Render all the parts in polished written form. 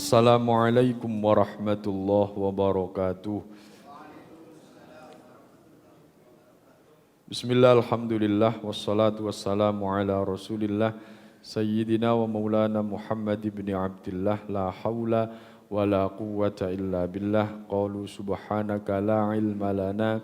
Assalamualaikum warahmatullahi wabarakatuh. Bismillah, alhamdulillah, wassalatu wassalamu ala rasulillah Sayyidina wa maulana Muhammad ibn Abdillah. La hawla wa la quwwata illa billah. Qalu subhanaka la ilma lana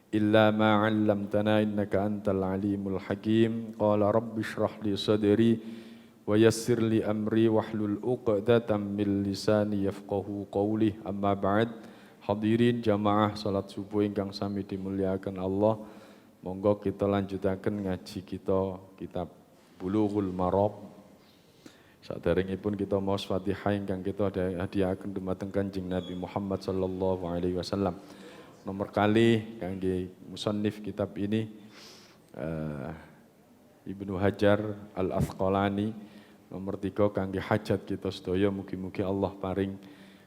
illa ma 'allamtana innaka antal alimul hakim. Qala rabbi shrah li sadri wa yassir li amri wahlul 'uqdatam min lisani yafqahu qawli. Amma ba'd. Hadirin jamaah salat subuh ingkang sami dimulyakaken Allah. Monggo kita lanjutaken ngaji kita kitab Bulughul Maram. Saderengipun kita maos Fatihah ingkang kita hadiahaken dumateng Kanjeng Nabi Muhammad sallallahu alaihi wasallam. Nomor kali kangge musannif kitab ini Ibnu Hajar Al-Asqalani. Nomor 3 kangge hajat kita sedaya, mugi-mugi Allah paring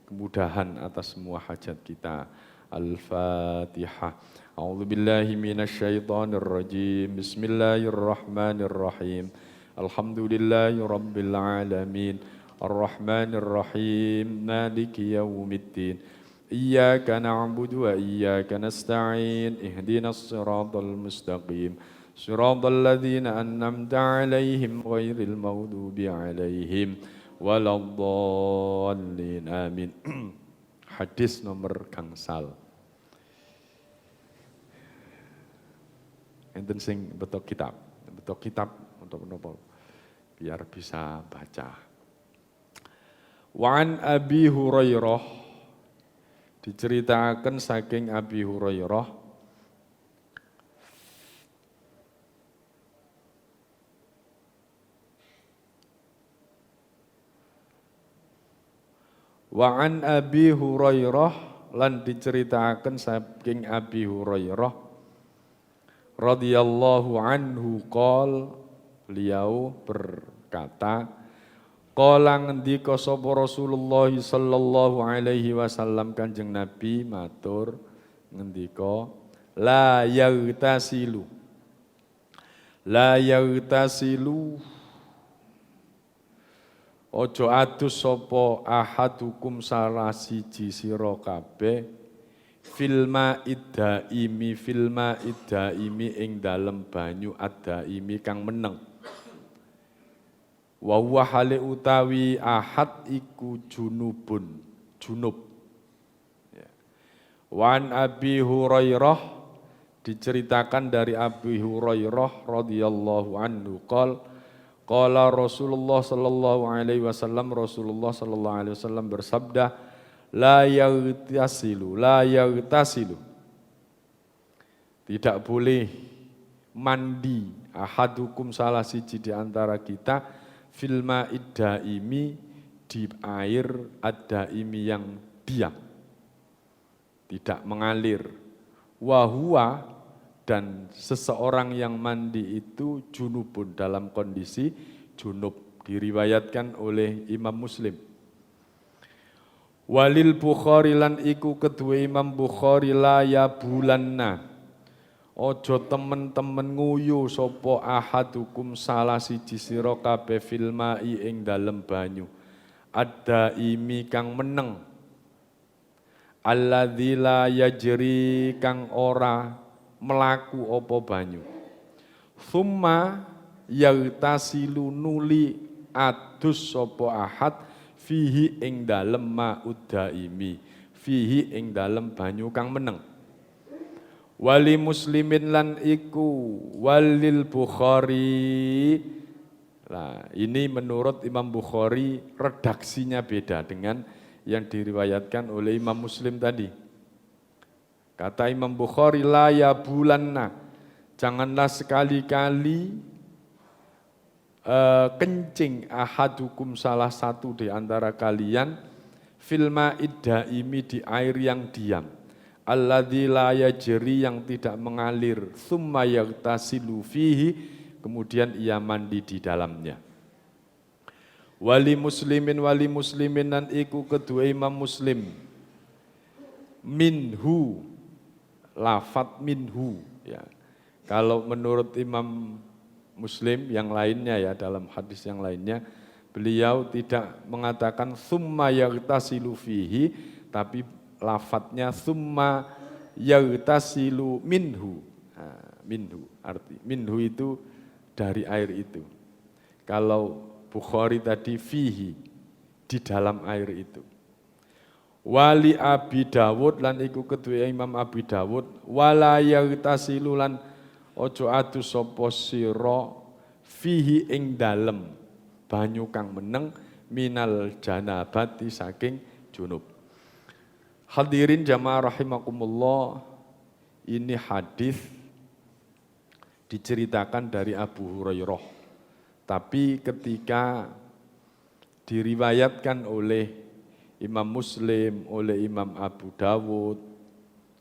kemudahan atas semua hajat kita. Al-Fatihah. A'udzu billahi minasy syaithanir rajim. Bismillahirrahmanirrahim. Alhamdulillahi rabbil alamin. Arrahmanir rahim. Maliki yaumiddin. Iyyaka na'budu wa iyyaka nasta'in. Ihdinas siratal mustaqim. Siratal ladzina an'amta 'alaihim ghairil maghdubi 'alaihim waladdallin. Amin. Hadis nomor gangsal. Enten sing betok kitab untuk menapa? Biar bisa baca. Wa an Abi Hurairah, diceritakan saking Abi Hurairah Wa an Abi Hurairah lan diceritakan saking Abi Hurairah radhiyallahu anhu qol, beliau berkata, qala ngendika sapa Rasulullah sallallahu alaihi wasallam, Kanjeng Nabi matur ngendika, la yaghtasilu ojo adus sapa ahadukum salah siji sira kabeh filma iddaimi ing dalem banyu addaimi kang meneng. Wa huwa hale utawi ahad iku junub. Ya. Wan Abi Hurairah, diceritakan dari Abi Hurairah radhiyallahu anhu qala Rasulullah sallallahu alaihi wasallam, Rasulullah sallallahu alaihi wasallam bersabda, la yaghtasilu, tidak boleh mandi ahadukum salah siji di antara kita filma iddaimi di air addaimi yang diam, tidak mengalir. Wahua, dan seseorang yang mandi itu junubun, dalam kondisi junub, diriwayatkan oleh Imam Muslim. Walil Bukhari lan iku kedua Imam Bukhari, la ya bulanna, ojo temen-temen nguyu sopo ahadukum salah siji sira kabeh filmai ing dalem banyu adda imi kang meneng, alladzi la yajri kang ora melaku opo banyu, thumma yaghtasilu nuli adus sopo ahad fihi ing dalem ma'uddaimi, fihi ing dalem banyu kang meneng. Wali Muslimin lan iku walil Bukhari. Nah, ini menurut Imam Bukhari redaksinya beda dengan yang diriwayatkan oleh Imam Muslim tadi. Kata Imam Bukhari, la ya bulanna, janganlah sekali-kali kencing ahadukum salah satu di antara kalian filma iddaimi di air yang diam, alladzi la yajri yang tidak mengalir, tsumma yaghtasilu fihi kemudian ia mandi di dalamnya. Wali muslimin dan iku kedua Imam Muslim, minhu, lafat minhu ya. Kalau menurut Imam Muslim yang lainnya ya, dalam hadis yang lainnya Beliau tidak mengatakan summa yaghtasilu fihi, tapi lafadznya summa yaghtasilu minhu. Nah, minhu arti minhu itu dari air itu. Kalau Bukhari tadi fihi, di dalam air itu. Wali Abi Dawud lan iku kedua Imam Abi Dawud wala yaghtasilu lan ojo adu sapa sira fihi ing dalem banyu kang meneng minal janabati saking junub. Hadirin jamaah rahimakumullah, ini hadis diceritakan dari Abu Hurairah. Tapi ketika diriwayatkan oleh Imam Muslim, oleh Imam Abu Dawud,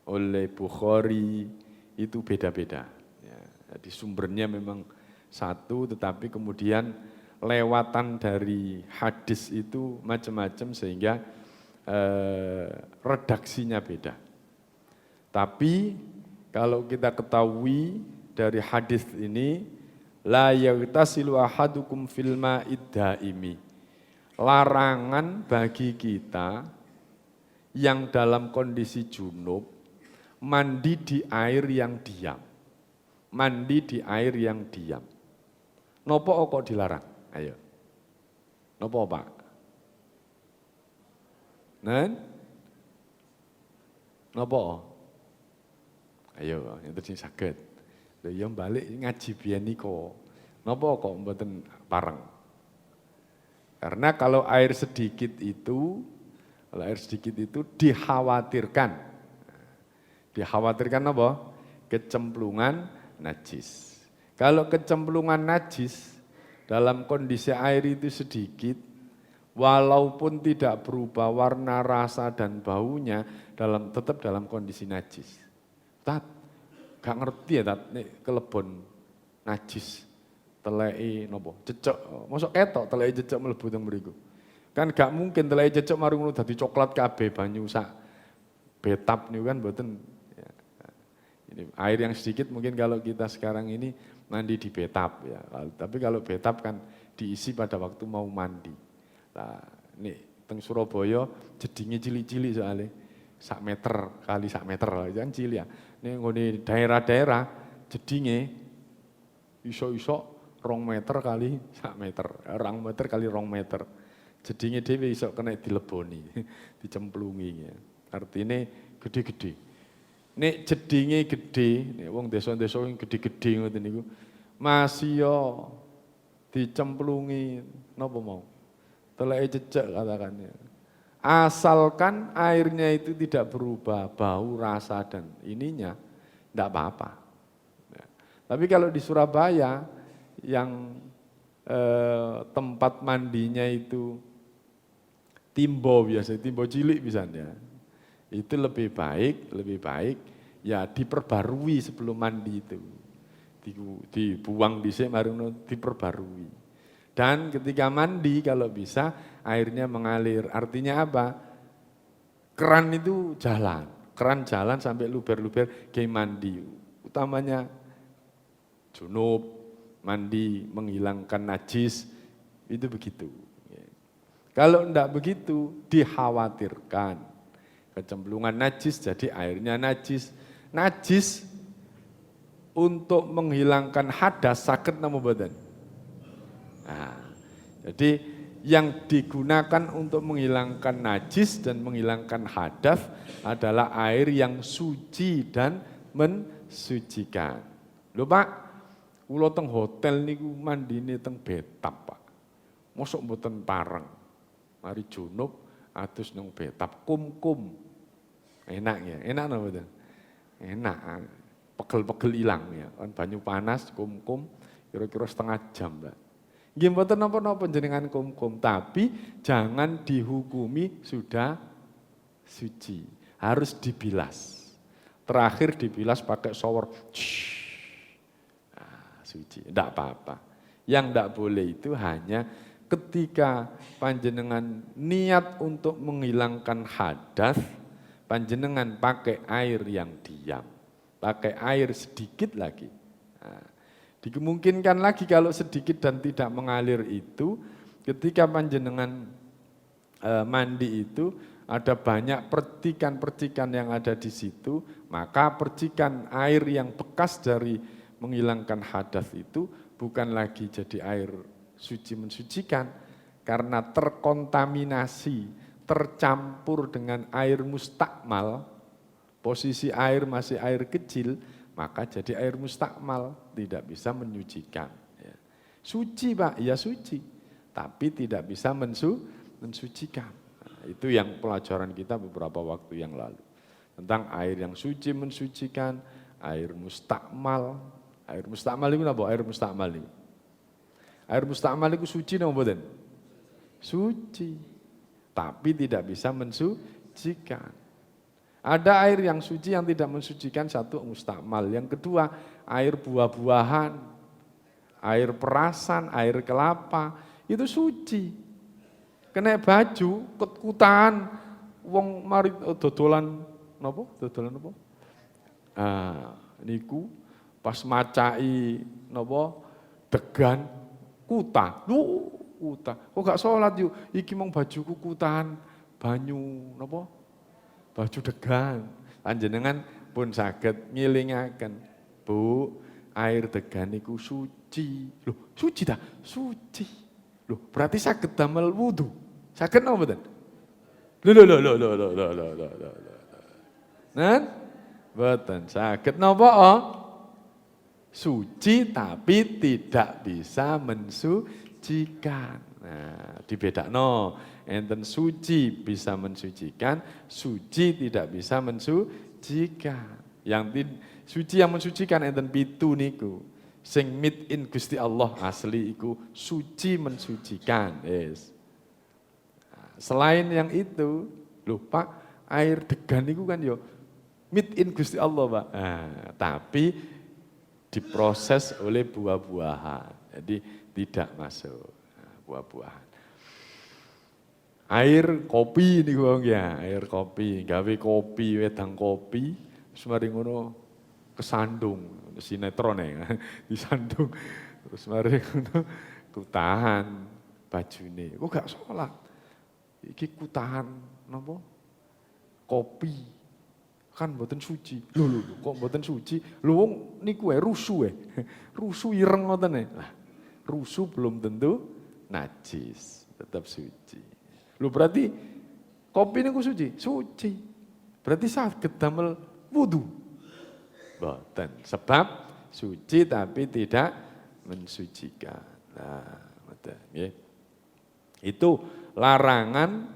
oleh Bukhari, itu beda-beda. Ya, jadi sumbernya memang satu, tetapi kemudian lewatan dari hadis itu macam-macam sehingga redaksinya beda. Tapi kalau kita ketahui dari hadis ini, la yaghtasilu ahadukum fil ma'id daimi. Larangan bagi kita yang dalam kondisi junub mandi di air yang diam. Mandi di air yang diam. Nopo kok dilarang? Ayo. Nopo Pak? Nen? Nopo? Ayo, yang terjadi sakit. Ya balik ngaji biyen niku. Napa kok mboten pareng? Karena kalau air sedikit itu dikhawatirkan. Dikhawatirkan apa? Kecemplungan najis. Kalau kecemplungan najis dalam kondisi air itu sedikit, walaupun tidak berubah warna, rasa dan baunya, tetap dalam kondisi najis. Tat, gak ngerti ya tat, nek kelebon najis. Teleki nopo cecek, mosok ketok teleki cecek mlebu teng mriku. Kan gak mungkin teleki cecek mari ngono dadi coklat kabeh banyu sak betap niku kan mboten. Ya. Ini air yang sedikit mungkin kalau kita sekarang ini mandi di betap ya. Tapi kalau betap kan diisi pada waktu mau mandi. Nah, nih teng Surabaya jedinge cilik-cilik soalnya sak meter kali sak meter kan cilik ya. Nih ngene daerah-daerah jedinge iso-iso 2 meter kali sak meter, 2 meter kali 2 meter. Jedinge dhewe iso kena dileboni, dicemplungi. Ya. Artine gede-gede. Nek jedinge gede, nek wong desa-desa sing gede-gede ngoten niku, masih yo dicemplungi napa mau? Teleke cecek katakannya. Asalkan airnya itu tidak berubah bau, rasa dan ininya, enggak apa-apa. Ya. Tapi kalau di Surabaya yang tempat mandinya itu timbo biasa, timbo cilik misalnya, itu lebih baik ya diperbarui sebelum mandi itu, dibuang dhisik marung diperbarui. Dan ketika mandi kalau bisa airnya mengalir, artinya apa? Keran itu jalan, keran jalan sampai luber-luber kayak mandi, utamanya junub, mandi menghilangkan najis, itu begitu. Kalau enggak begitu, dikhawatirkan. Kecemplungan najis, jadi airnya najis. Najis untuk menghilangkan hadas, sakit nama badan. Nah, jadi yang digunakan untuk menghilangkan najis dan menghilangkan hadas adalah air yang suci dan mensucikan. Lho Pak, kula teng hotel niku mandine teng betap, Pak. Mosok mboten pareng. Mari junub atus nang betap kum-kum. Enak ya, enak napa mboten? Enak. Pegel-pegel ilang ya. Kan banyu panas kum-kum kira-kira setengah jam, Mbak. Nggih mboten napa-napa jenengan kum-kum, tapi jangan dihukumi sudah suci. Harus dibilas. Terakhir dibilas pakai shower. Suci, tidak apa-apa. Yang tidak boleh itu hanya ketika panjenengan niat untuk menghilangkan hadas, panjenengan pakai air yang diam, pakai air sedikit lagi. Nah, dimungkinkan lagi kalau sedikit dan tidak mengalir itu, ketika panjenengan mandi itu ada banyak percikan-percikan yang ada di situ, maka percikan air yang bekas dari menghilangkan hadas itu bukan lagi jadi air suci mensucikan, karena terkontaminasi, tercampur dengan air mustakmal, posisi air masih air kecil, maka jadi air mustakmal, tidak bisa menyucikan. Suci Pak, ya suci, tapi tidak bisa mensucikan. Itu yang pelajaran kita beberapa waktu yang lalu. Tentang air yang suci mensucikan, air mustakmal. Air mustakmal itu apa? Air mustakmal itu. Air mustakmal itu suci apa mboten? Suci. Tapi tidak bisa mensucikan. Ada air yang suci yang tidak mensucikan, satu mustakmal. Yang kedua, air buah-buahan, air perasan, air kelapa, itu suci. Kena baju, kutahan, wong mari dodolan napa? Dodolan napa? Niku pas macai napa? Degan kutah. Kutah. Kok gak salat yuk? Iki mong bajuku kutahan banyu napa? Baju degan. Panjenengan pun saged ngilingaken, Bu, air degan niku suci. Loh, suci ta? Suci. Loh, berarti saged damel wudu. Saged napa mboten? Lho. Nah, mboten saged napa? Suci tapi tidak bisa mensucikan. Nah, dibedakno. Enten suci bisa mensucikan, suci tidak bisa mensucikan. Suci yang mensucikan enten 7 niku. Sing mit in Gusti Allah asli iku suci mensucikan. Yes. Selain yang itu, lupa air degan itu kan yo mit in Gusti Allah Pak. Tapi diproses oleh buah-buahan, jadi tidak masuk buah-buahan. Air kopi nih bang ya, air kopi, gawe kopi, wedang kopi, terus mari ngono kesandung, sinetron ya, disandung, terus mari ngono kutahan bajune, kok gak sholat. Iki kutahan napa? Kopi. Kan mboten suci. Lho, kok mboten suci? Lho wong niku rusuh. Rusuh ireng ngoten. Lah, rusuh belum tentu najis, tetap suci. Lho berarti kopi niku suci? Suci. Berarti saged damel wudu. Mboten, sebab suci tapi tidak mensucikan. Nah, ngoten nggih. Itu larangan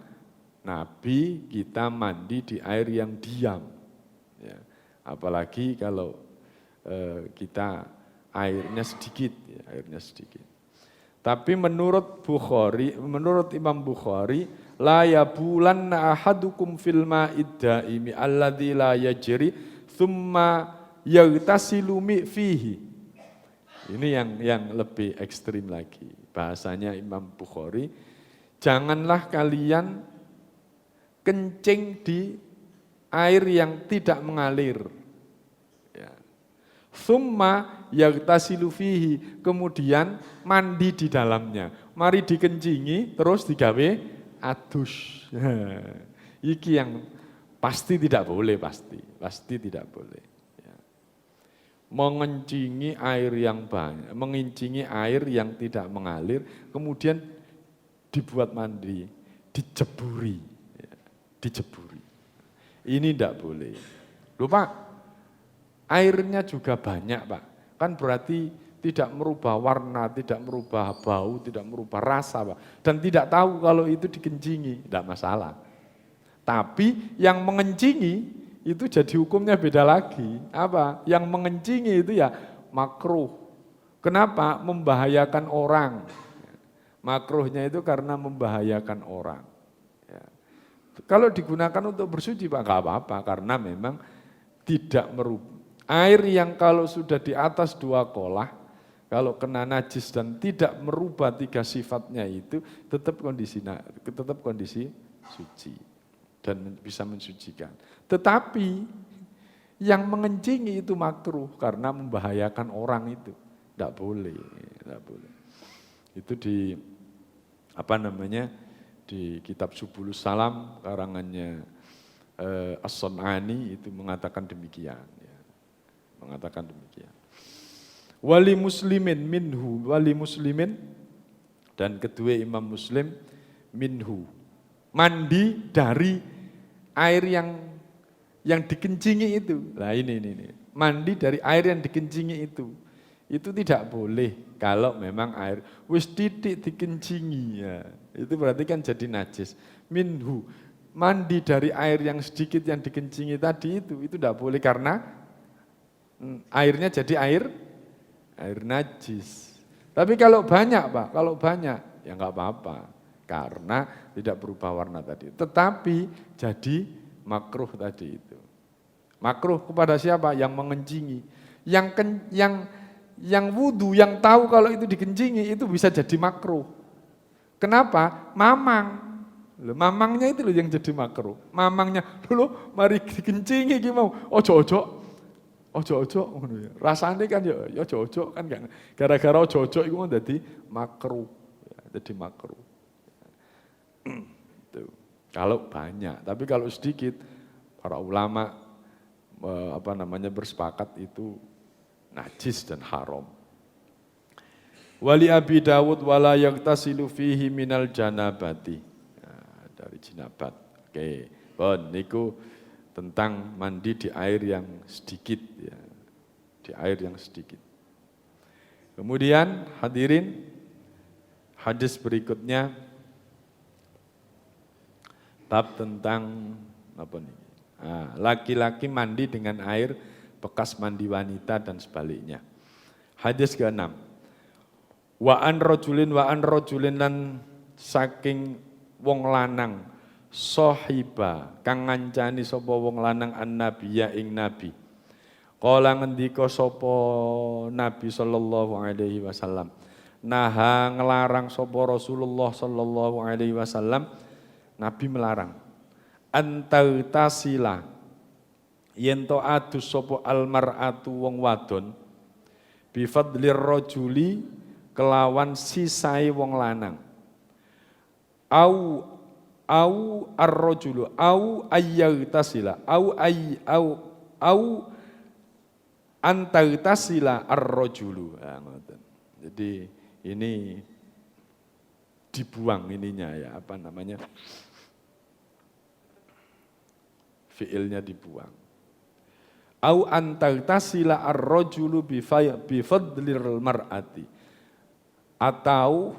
Nabi kita mandi di air yang diam. Ya. Apalagi kalau kita airnya sedikit. Ya, airnya sedikit. Tapi menurut Imam Bukhari, la yabulanna ahadukum fil ma'id daimi alladzi la yajri thumma yaghtasilu fihi. Ini yang lebih ekstrim lagi. Bahasanya Imam Bukhari, janganlah kalian kencing di air yang tidak mengalir. Ya. Summa yaghtasilu fihi, kemudian mandi di dalamnya. Mari dikencingi terus digawe adus. Iki yang pasti tidak boleh, pasti tidak boleh. Ya. Mengencingi air yang banyak, mengencingi air yang tidak mengalir, kemudian dibuat mandi, dijeburi. Ini tidak boleh. Loh Pak, airnya juga banyak Pak. Kan berarti tidak merubah warna, tidak merubah bau, tidak merubah rasa Pak. Dan tidak tahu kalau itu dikencingi, tidak masalah. Tapi yang mengencingi itu jadi hukumnya beda lagi. Apa? Yang mengencingi itu ya makruh. Kenapa? Membahayakan orang. Makruhnya itu karena membahayakan orang. Ya. Kalau digunakan untuk bersuci Pak, nggak apa-apa, karena memang tidak merubah. Air yang kalau sudah di atas 2 kolah, kalau kena najis dan tidak merubah 3 sifatnya itu, tetap kondisi suci dan bisa mensucikan. Tetapi yang mengencingi itu makruh karena membahayakan orang itu, tidak boleh. Itu di kitab Subulus Salam karangannya As-Sun'ani itu mengatakan demikian. Ya. Mengatakan demikian. Wali muslimin dan kedua Imam Muslim minhu, mandi dari air yang dikencingi itu. Nah ini. Mandi dari air yang dikencingi itu tidak boleh kalau memang air wis titik dikencingi ya. Itu berarti kan jadi najis. Minhu, mandi dari air yang sedikit yang dikencingi tadi itu tidak boleh karena airnya jadi air najis. Tapi kalau banyak Pak, ya enggak apa-apa karena tidak berubah warna tadi. Tetapi jadi makruh tadi itu. Makruh kepada siapa? Yang mengencingi. Yang wudu, yang tahu kalau itu dikencingi itu bisa jadi makruh. Kenapa? Mamangnya itu loh yang jadi makruh. Mamangnya dulu mari dikencingi iki mau ojo-ojo. Rasane kan ya ojo-ojo kan gak. Gara-gara ojo-ojo iku dadi makruh. Jadi makruh. Kalau banyak, tapi kalau sedikit para ulama bersepakat itu najis dan haram. Wali Abi Dawud wala yaghtasilu fihi minal janabati. Nah, dari jinabat. Oke, bon niku tentang mandi di air yang sedikit ya. Di air yang sedikit. Kemudian hadirin hadis berikutnya bab tentang apa nih? Laki-laki mandi dengan air bekas mandi wanita dan sebaliknya. Hadis ke-6. Wa an rajulin lan saking wong lanang sahiba kang ngancani sapa wong lanang annabiyya ing nabi. Kala ngendika sapa Nabi sallallahu alaihi wasallam. Naha ngelarang sapa Rasulullah sallallahu alaihi wasallam, Nabi melarang antautasila yen to adus sapa almar'atu wong wadon bifadlir rajuli kelawan sisae wong lanang au ar-rajulu au ayyautasila au antautasila ar-rajulu. Jadi ini dibuang ininya ya fiilnya dibuang. Au antautasila ar-rajulu bifadlir mar'ati. Atau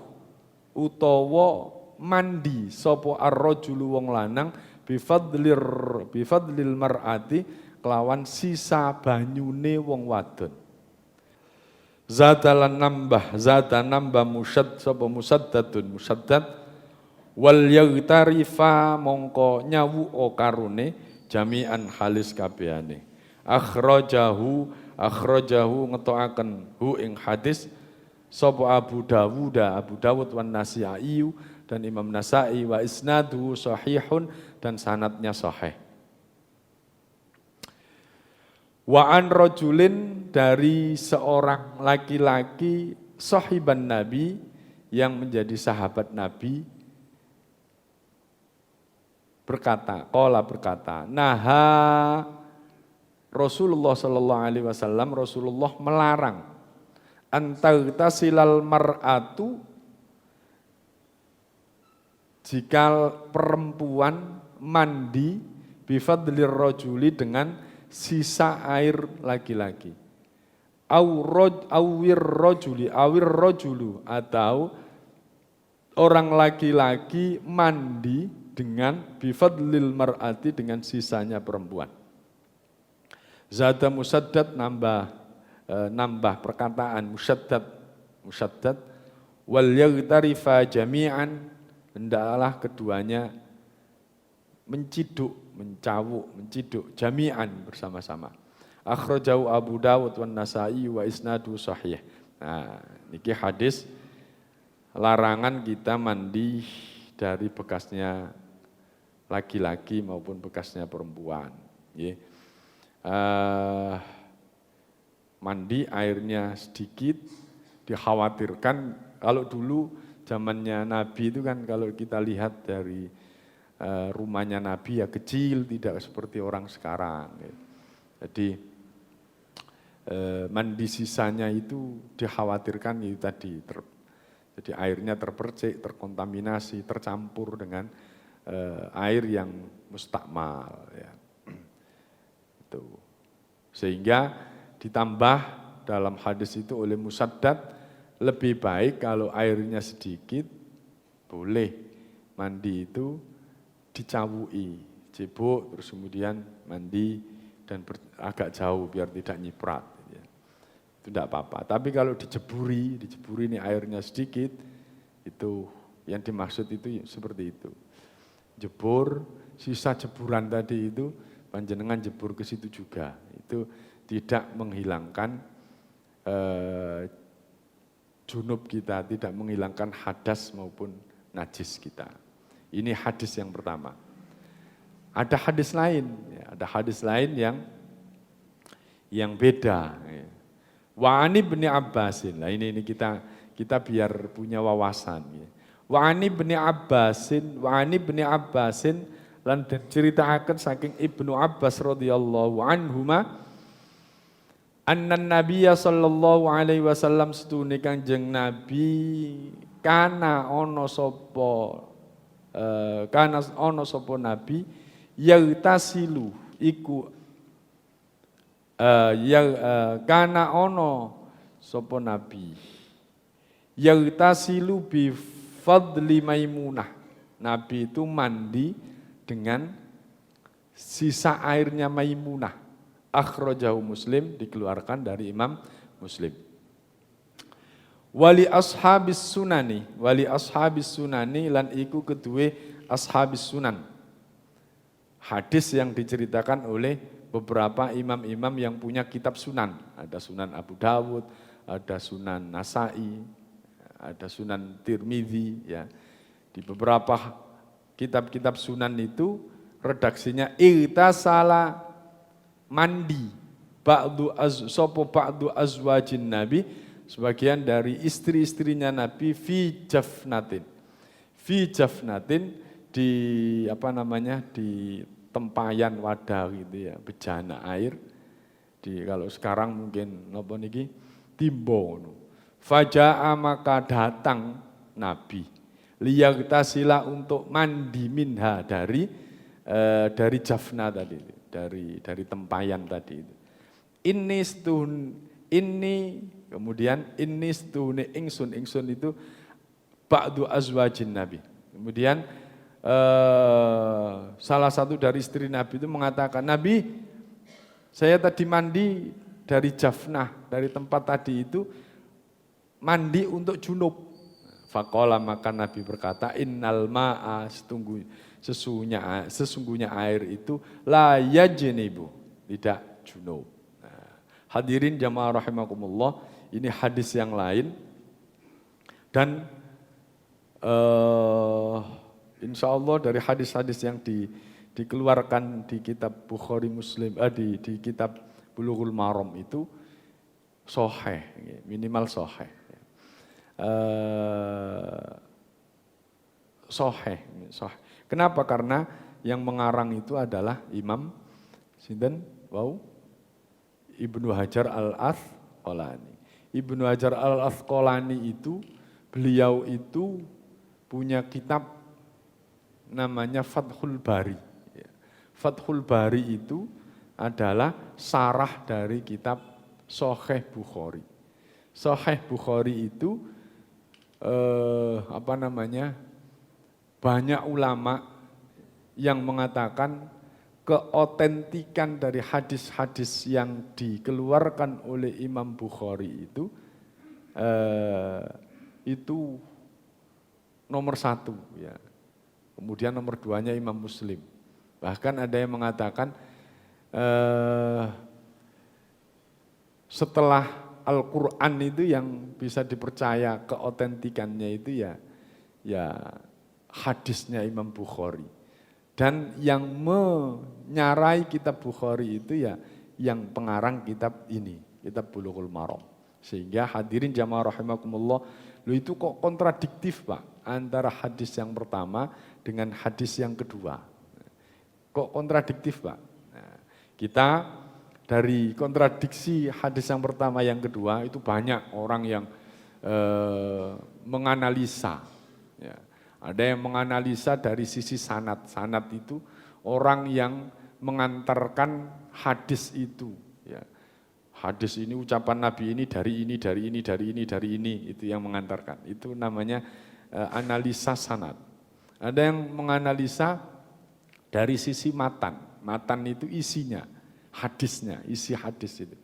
utawa mandi sapa ar-rajulu wong lanang bifadlil mar'ati kelawan sisa banyune wong wadon. Zada nambah musaddad wal yaghtarifa mongko nyawu karune jami'an halis kabehane. Akhrajahu ngetokaken hu ing hadis sapa Abu Dawud wan Nasa'i dan Imam Nasa'i wa isnaduhu sahihun dan sanadnya sahih. Wa an rajulin dari seorang laki-laki sahiban Nabi yang menjadi sahabat Nabi berkata, naha Rasulullah sallallahu alaihi wasallam, Rasulullah melarang antagtasilal mar'atu jika perempuan mandi bifadlir rajuli dengan sisa air laki-laki. Awir rajulu atau orang laki-laki mandi dengan bifadlil mar'ati dengan sisanya perempuan. Zada musaddad nambah perkataan musyaddad wal yaghtarifa jami'an, hendaklah keduanya menciduk jami'an bersama-sama. Akhrajahu Abu Dawud wan Nasa'i wa isnadu sahih. Nah, niki hadis larangan kita mandi dari bekasnya laki-laki maupun bekasnya perempuan. Mandi airnya sedikit, dikhawatirkan kalau dulu zamannya Nabi itu kan kalau kita lihat dari rumahnya Nabi ya kecil, tidak seperti orang sekarang. Jadi mandi sisanya itu dikhawatirkan itu tadi, jadi airnya terpercik, terkontaminasi, tercampur dengan air yang mustakmal. Ya. Itu. Sehingga ditambah dalam hadis itu oleh Musaddad, lebih baik kalau airnya sedikit, boleh mandi itu dicawui, cebok, terus kemudian mandi dan agak jauh biar tidak nyiprat. Ya. Itu tidak apa-apa. Tapi kalau dijeburi ini airnya sedikit, itu yang dimaksud itu seperti itu. Jebur, sisa jeburan tadi itu, panjenengan jebur ke situ juga. Itu tidak menghilangkan junub kita, tidak menghilangkan hadas maupun najis kita. Ini hadis yang pertama. Ada hadis lain, ya, ada hadis lain yang beda. Ya. Wa ani bin Abbasin. Nah ini kita biar punya wawasan. Ya. Wa ani bin Abbasin lan diceritakan saking Ibnu Abbas radhiyallahu anhuma annan nabiyya sallallahu alaihi wasallam setune Kanjeng Nabi kana ana sapa nabi yagtasilu iku kana ana sapa nabi yagtasilu bi fadli Maimunah. Nabi itu mandi dengan sisa airnya Maimunah. Akhrajahu Muslim, dikeluarkan dari Imam Muslim. Wali ashabis sunani lan iku kedue ashabis sunan. Hadis yang diceritakan oleh beberapa imam-imam yang punya kitab sunan. Ada Sunan Abu Dawud, ada Sunan Nasai, ada Sunan Tirmidzi. Ya. Di beberapa kitab-kitab sunan itu redaksinya irtasala mandi ba'du azwajin Nabi, sebagian dari istri-istrinya Nabi fi jafnatin di di tempayan wadah gitu ya, bejana air. Kalau sekarang mungkin napa niki timbo. Faja'a maka datang Nabi liyagtasila untuk mandi minha dari jafna tadi, dari tempayan tadi itu. Ini ingsun itu ba'du azwajin Nabi. Kemudian salah satu dari istri Nabi itu mengatakan, Nabi, saya tadi mandi dari jafnah, dari tempat tadi itu, mandi untuk junub. Faqala maka Nabi berkata, innal ma'a sesungguhnya air itu la yajnibu, tidak junub. Nah, hadirin jamaah rahimakumullah, ini hadis yang lain dan insya Allah dari hadis-hadis yang dikeluarkan di kitab Bukhari Muslim, di kitab Bulughul Maram itu sahih, minimal sahih. Sahih. Kenapa? Karena yang mengarang itu adalah Imam sinten? Ibnu Hajar Al-Asqalani. Ibnu Hajar Al-Asqalani itu, beliau itu punya kitab namanya Fathul Bari. Fathul Bari itu adalah sarah dari kitab Sahih Bukhari. Sahih Bukhari itu banyak ulama yang mengatakan keotentikan dari hadis-hadis yang dikeluarkan oleh Imam Bukhari itu nomor 1 ya. Kemudian nomor 2-nya Imam Muslim. Bahkan ada yang mengatakan setelah Al-Quran itu yang bisa dipercaya keotentikannya itu ya hadisnya Imam Bukhari. Dan yang menyarai kitab Bukhari itu ya yang pengarang kitab ini, kitab Bulughul Maram. Sehingga hadirin jamaah rahimakumullah, Loh itu kok kontradiktif Pak, antara hadis yang pertama dengan hadis yang kedua. Kok kontradiktif Pak? Nah, kita dari kontradiksi hadis yang pertama yang kedua itu banyak orang yang menganalisa. Ya. Ada yang menganalisa dari sisi sanad. Sanad itu orang yang mengantarkan hadis itu. Ya. Hadis ini, ucapan Nabi ini dari ini, dari ini, dari ini, dari ini, itu yang mengantarkan. Itu namanya analisa sanad. Ada yang menganalisa dari sisi matan. Matan itu isinya, hadisnya, isi hadis itu.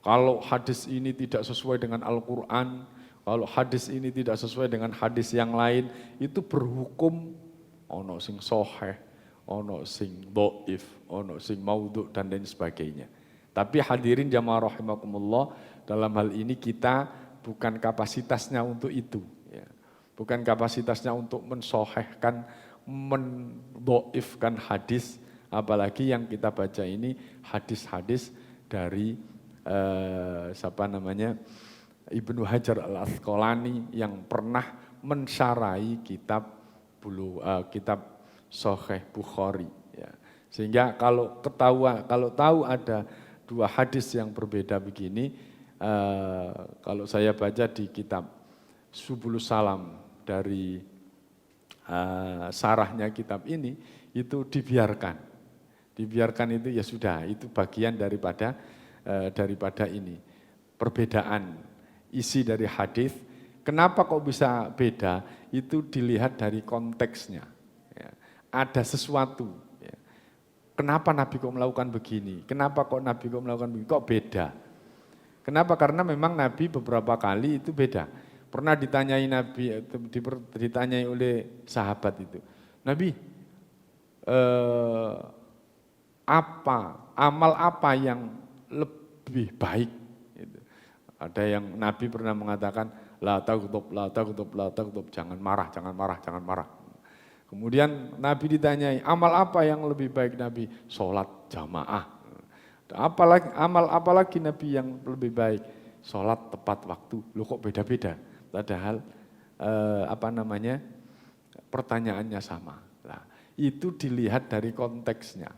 Kalau hadis ini tidak sesuai dengan Al-Quran, kalau hadis ini tidak sesuai dengan hadis yang lain, itu berhukum ono sing soheh, ono sing dhaif, ono sing maudhu, dan lain sebagainya. Tapi hadirin jamaah rahimakumullah, dalam hal ini kita bukan kapasitasnya untuk itu. Ya. Bukan kapasitasnya untuk mensohehkan, mendhaifkan hadis, apalagi yang kita baca ini hadis-hadis dari Ibnu Hajar Al-Asqalani yang pernah mensyarahi kitab Sahih Bukhari. Ya. Sehingga kalau tahu ada dua hadis yang berbeda begini, kalau saya baca di kitab Subulus Salam dari sarahnya kitab ini, itu dibiarkan. Dibiarkan itu ya sudah, itu bagian daripada ini. Perbedaan isi dari hadis. Kenapa kok bisa beda? Itu dilihat dari konteksnya. Ya. Ada sesuatu. Ya. Kenapa Nabi kok melakukan begini? Kenapa kok Nabi kok melakukan begini? Kok beda? Kenapa? Karena memang Nabi beberapa kali itu beda. Pernah ditanyai Nabi, ditanyai oleh sahabat itu. Nabi, amal apa yang lebih baik? Gitu. Ada yang Nabi pernah mengatakan, la taghdab, jangan marah. Kemudian Nabi ditanyai, amal apa yang lebih baik Nabi? Sholat jamaah. Amal apalagi Nabi yang lebih baik? Sholat tepat waktu. Loh kok beda-beda? Padahal pertanyaannya sama. Nah, itu dilihat dari konteksnya.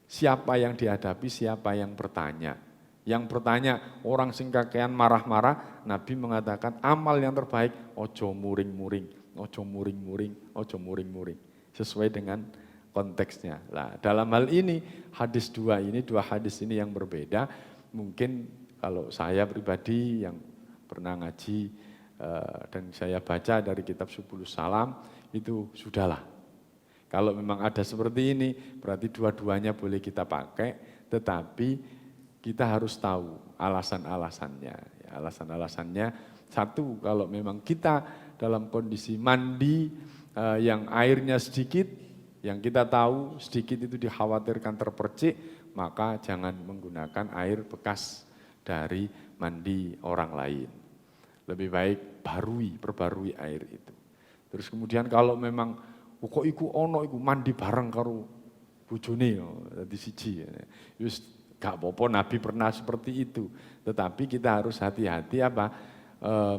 Siapa yang dihadapi, siapa yang bertanya. Yang bertanya, orang sing kakean marah-marah, Nabi mengatakan amal yang terbaik, ojo muring-muring. Sesuai dengan konteksnya. Nah, dalam hal ini, dua hadis ini yang berbeda, mungkin kalau saya pribadi yang pernah ngaji dan saya baca dari kitab Subulus Salam, itu sudahlah. Kalau memang ada seperti ini, berarti dua-duanya boleh kita pakai, tetapi kita harus tahu alasan-alasannya. Ya, alasan-alasannya, satu, kalau memang kita dalam kondisi mandi yang airnya sedikit, yang kita tahu sedikit itu dikhawatirkan terpercik, maka jangan menggunakan air bekas dari mandi orang lain. Lebih baik perbarui air itu. Terus kemudian kalau memang kok iku mandi bareng karo bojone dadi siji. Wis gak apa-apa, Nabi pernah seperti itu. Tetapi kita harus hati-hati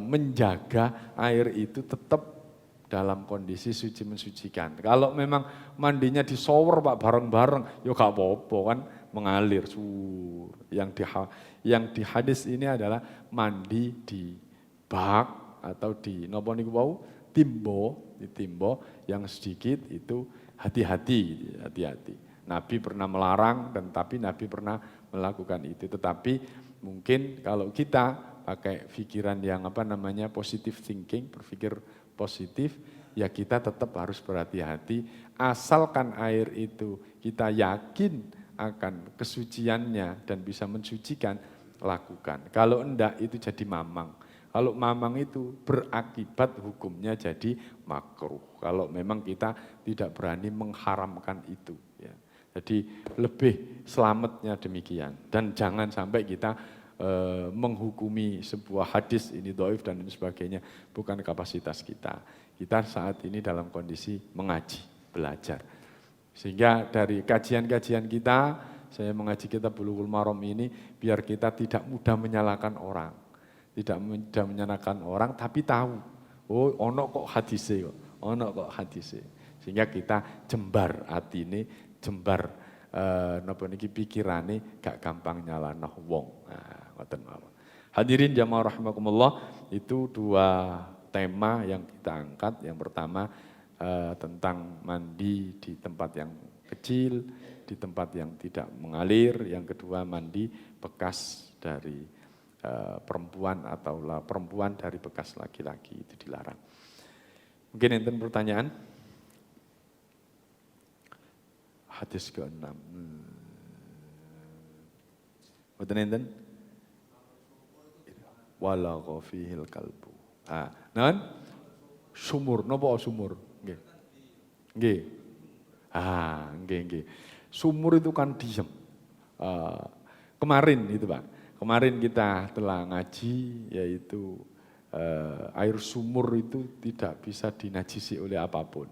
menjaga air itu tetap dalam kondisi suci mensucikan. Kalau memang mandinya di shower Pak bareng-bareng, ya gak apa-apa kan mengalir. Yang di hadis ini adalah mandi di bak atau di timbo yang sedikit itu hati-hati. Nabi pernah melarang tapi Nabi pernah melakukan itu. Tetapi mungkin kalau kita pakai pikiran yang positive thinking, berpikir positif, ya kita tetap harus berhati-hati. Asalkan air itu kita yakin akan kesuciannya dan bisa mensucikan, lakukan. Kalau enggak itu jadi mamang. Kalau mamang itu berakibat hukumnya jadi makruh. Kalau memang kita tidak berani mengharamkan itu. Ya. Jadi lebih selamatnya demikian. Dan jangan sampai kita menghukumi sebuah hadis ini dhaif dan lain sebagainya. Bukan kapasitas kita. Kita saat ini dalam kondisi mengaji, belajar. Sehingga dari kajian-kajian kita, saya mengaji kitab Bulughul Maram ini, biar kita tidak mudah menyalahkan orang. tidak menyenangkan orang, tapi tahu, oh ono kok hadise kok, ono kok hadise. Sehingga kita jembar hati ini, jembar napa niki pikirane gak gampang nyalano wong. Nah, ngoten mawon. Hadirin jamaah rahimakumullah, itu dua tema yang kita angkat. Yang pertama tentang mandi di tempat yang kecil, di tempat yang tidak mengalir. Yang kedua mandi bekas dari perempuan atau perempuan dari bekas laki-laki, itu dilarang. Mungkin enten pertanyaan? Hadis ke-6. Mboten enten? Wala ghafihil kalbu. Non? Sumur, napa sumur? Nggih. Nggih. Nggih. Sumur itu kan diem. Kemarin itu Pak, kemarin kita telah ngaji, yaitu air sumur itu tidak bisa dinajisi oleh apapun.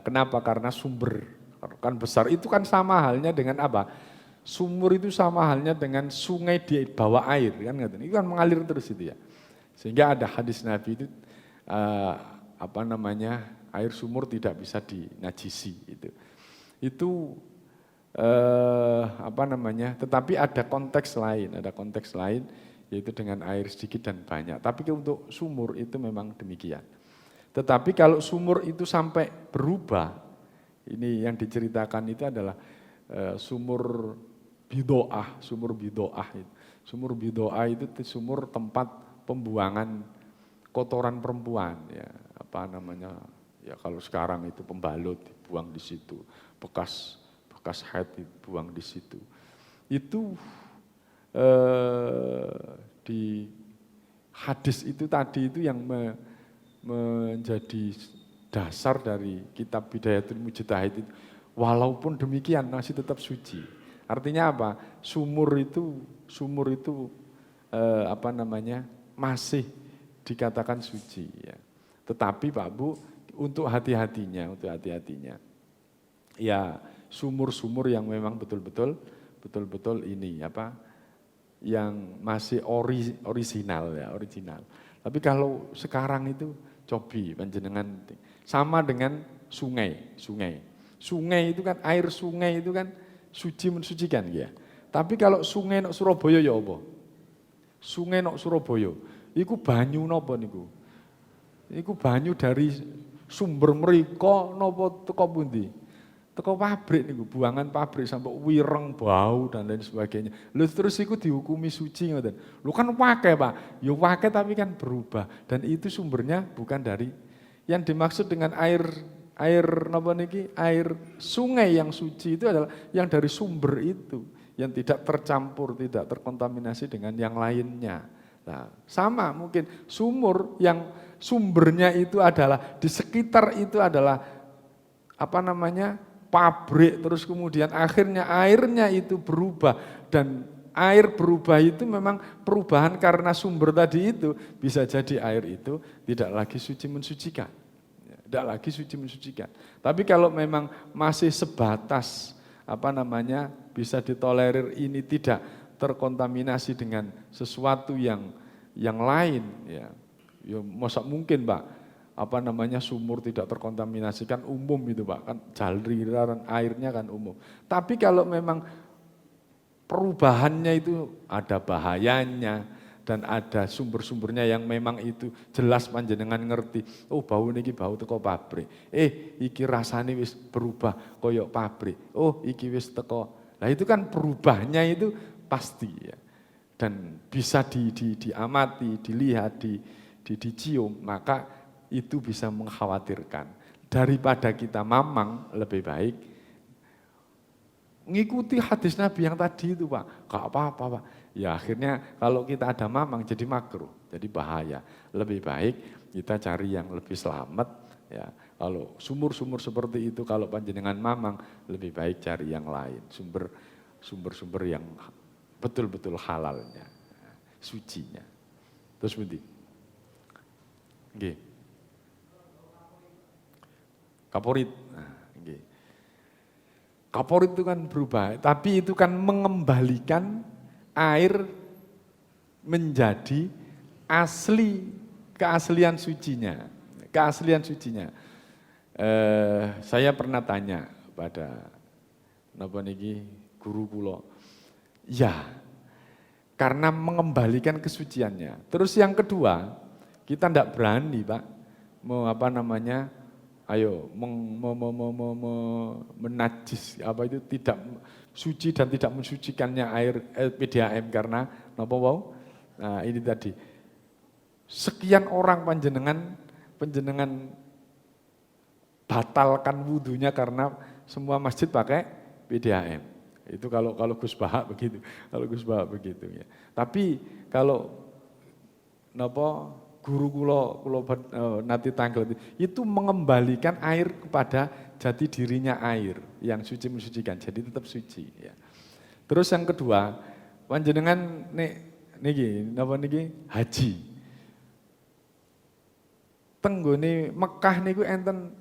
Kenapa? Karena sumber kan besar, itu kan sama halnya dengan apa? Sumur itu sama halnya dengan sungai di bawah air, kan? Itu kan mengalir terus itu ya. Sehingga ada hadis Nabi itu air sumur tidak bisa dinajisi itu. Itu tetapi ada konteks lain yaitu dengan air sedikit dan banyak. Tapi untuk sumur itu memang demikian. Tetapi kalau sumur itu sampai berubah, ini yang diceritakan itu adalah sumur bidoah. Sumur bidoah itu sumur tempat pembuangan kotoran perempuan, ya ya kalau sekarang itu pembalut dibuang di situ, bekas haid dibuang di situ. Itu di hadis itu tadi itu yang menjadi dasar dari kitab Bidayatul Mujtahid itu. Walaupun demikian masih tetap suci. Artinya apa? Sumur itu masih dikatakan suci ya. Tetapi Pak Bu, untuk hati-hatinya. Ya, sumur-sumur yang memang betul-betul ini yang masih original. Tapi kalau sekarang itu cobi panjenengan sama dengan sungai. Sungai itu kan, air sungai itu kan suci mensucikan ya. Tapi kalau sungai nok Surabaya ya apa? Sungai nok Surabaya iku banyu napa niku? Iku banyu dari sumber mriko napa teko pundi? Teko pabrik niku, buangan pabrik sampai wireng bau dan lain sebagainya. Lho terus iku dihukumi suci ngoten. Lho kan wae, Pak. Ya wae tapi kan berubah dan itu sumbernya bukan dari yang dimaksud dengan air sungai yang suci itu adalah yang dari sumber itu, yang tidak tercampur, tidak terkontaminasi dengan yang lainnya. Nah, sama mungkin sumur yang sumbernya itu adalah di sekitar itu adalah pabrik, terus kemudian akhirnya airnya itu berubah, dan air berubah itu memang perubahan karena sumber tadi itu, bisa jadi air itu tidak lagi suci mensucikan. Tapi kalau memang masih sebatas bisa ditolerir, ini tidak terkontaminasi dengan sesuatu yang lain ya masa mungkin Pak sumur tidak terkontaminasi, kan umum itu Pak, kan jaliran airnya kan umum. Tapi kalau memang perubahannya itu ada bahayanya dan ada sumber-sumbernya yang memang itu jelas panjenengan ngerti, oh bau niki bau teko pabrik, iki rasane wis berubah koyok pabrik, oh iki wis teko. Nah itu kan perubahannya itu pasti ya, dan bisa diamati, dilihat, dicium, maka itu bisa mengkhawatirkan. Daripada kita mamang, lebih baik ngikuti hadis Nabi yang tadi itu Pak, gak apa-apa Pak. Ya akhirnya kalau kita ada mamang jadi makruh, jadi bahaya. Lebih baik kita cari yang lebih selamat ya. Kalau sumur-sumur seperti itu, kalau panjenengan mamang, lebih baik cari yang lain. Sumber-sumber yang betul-betul halalnya, sucinya. Terus bunti. Nggih. Kaporit. Nggih. Kaporit itu kan berubah, tapi itu kan mengembalikan air menjadi asli keaslian sucinya. Keaslian sucinya. Saya pernah tanya pada napa niki guru kula. Ya, karena mengembalikan kesuciannya. Terus yang kedua, kita tidak berani, Pak, menajis apa itu tidak suci dan tidak mensucikannya air PDAM karena napa wau? Nah, ini tadi. Sekian orang panjenengan batalkan wudhunya karena semua masjid pakai PDAM. Itu kalau Gus Bahak begitu, ya. Tapi kalau napa guru kula nanti tanggal itu mengembalikan air kepada jati dirinya air yang suci mensucikan. Jadi tetap suci ya. Terus yang kedua, panjenengan niki haji. Tenggone Mekah niku enten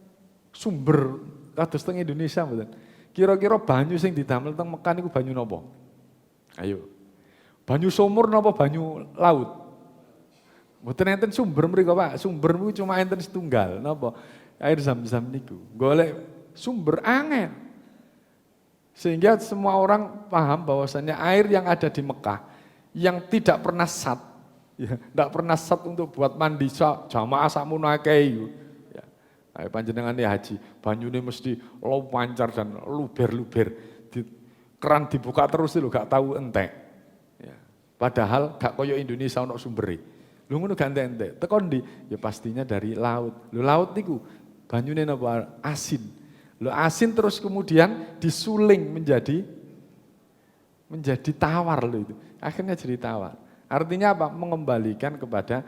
sumber kados teng Indonesia mboten. Kira-kira banyu sing didamel teng Mekah niku banyu napa? Ayo. Banyu sumur napa banyu laut? Mboten enten sumber mriku, Pak. Sumber niku cuma enten setunggal napa? Air Zam-Zam niku. Golek sumber angel. Sehingga semua orang paham bahwasannya air yang ada di Mekah yang tidak pernah sat, ya, tidak pernah sat untuk buat mandi jamaah sakmono akeh. Ya. Ayo panjenengan haji, banyune mesti lancar dan luber-luber. Keran dibuka terus lho gak tahu entek. Ya. Padahal gak koyo Indonesia ono sumbere. Lho ngono gak entek-entek. Teko ndi? Ya pastinya dari laut. Lho laut niku banyune napa? Asin. Lho asin terus kemudian disuling menjadi tawar loh itu. Akhirnya jadi tawar. Artinya apa? Mengembalikan kepada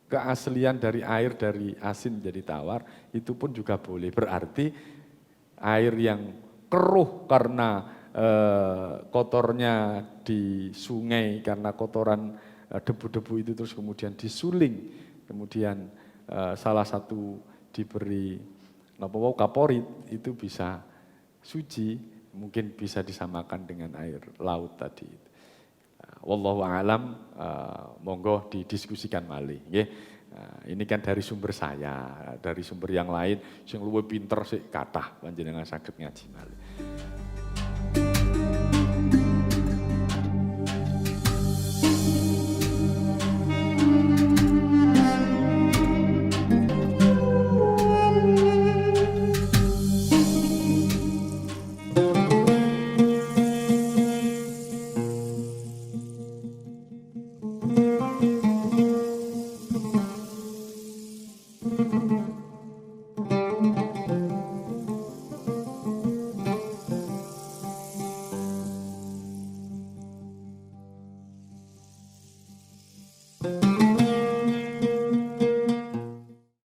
keaslian dari air dari asin menjadi tawar, itu pun juga boleh. Berarti air yang keruh karena kotornya di sungai, karena kotoran debu-debu itu terus kemudian disuling, kemudian salah satu diberi kaporit, itu bisa suci, mungkin bisa disamakan dengan air laut tadi. Wallahu a'lam, monggo didiskusikan malih. Ini kan dari sumber saya, dari sumber yang lain, sing luwih pinter sik kathah panjenengan saged ngaji malih.